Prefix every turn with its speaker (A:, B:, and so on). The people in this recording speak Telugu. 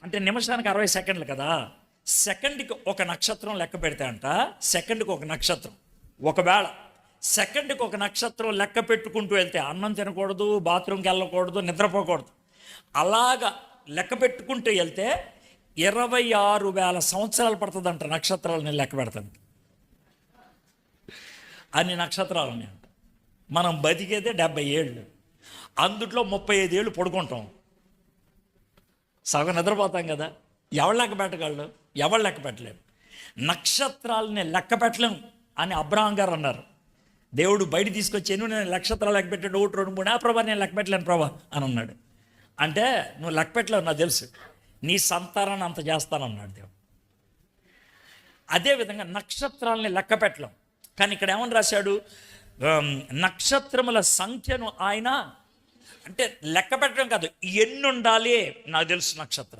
A: అంటే నిమిషానికి 60 సెకండ్లు కదా, సెకండ్కి ఒక నక్షత్రం లెక్క పెడితే అంట, సెకండ్కి ఒక నక్షత్రం. ఒకవేళ సెకండ్కి ఒక నక్షత్రం లెక్క పెట్టుకుంటూ వెళ్తే అన్నం తినకూడదు, బాత్రూమ్కి వెళ్ళకూడదు, నిద్రపోకూడదు. అలాగా లెక్క పెట్టుకుంటూ వెళ్తే 26,000 సంవత్సరాలు పడుతుందంట నక్షత్రాలని లెక్క పెడతాను. అన్ని నక్షత్రాలు ఉన్నాయంట. మనం బతికేదే 70 ఏళ్ళు, అందుట్లో 35 ఏళ్ళు పడుకుంటాం, సగం నిద్రపోతాం కదా. ఎవరు లెక్క పెట్టగలడు? ఎవరు లెక్క పెట్టలేము. నక్షత్రాలని లెక్క పెట్టలేము అని అబ్రహాం గారు అన్నారు. దేవుడు బయట తీసుకొచ్చి నేను నక్షత్రాలు లెక్క పెట్టాడు, 1, 2, 3, ప్రభా నేను లెక్క పెట్టలేను ప్రభా అని అన్నాడు. అంటే నువ్వు లెక్క పెట్టలేవు, నాకు తెలుసు, నీ సంతానాన్ని అంత చేస్తానన్నాడు దేవుడు. అదేవిధంగా నక్షత్రాలని లెక్క పెట్టలేం. కానీ ఇక్కడ ఏమని రాశాడు? నక్షత్రముల సంఖ్యను ఆయన, అంటే లెక్క పెట్టడం కాదు, ఎన్ని ఉండాలి నాకు తెలుసు నక్షత్రం.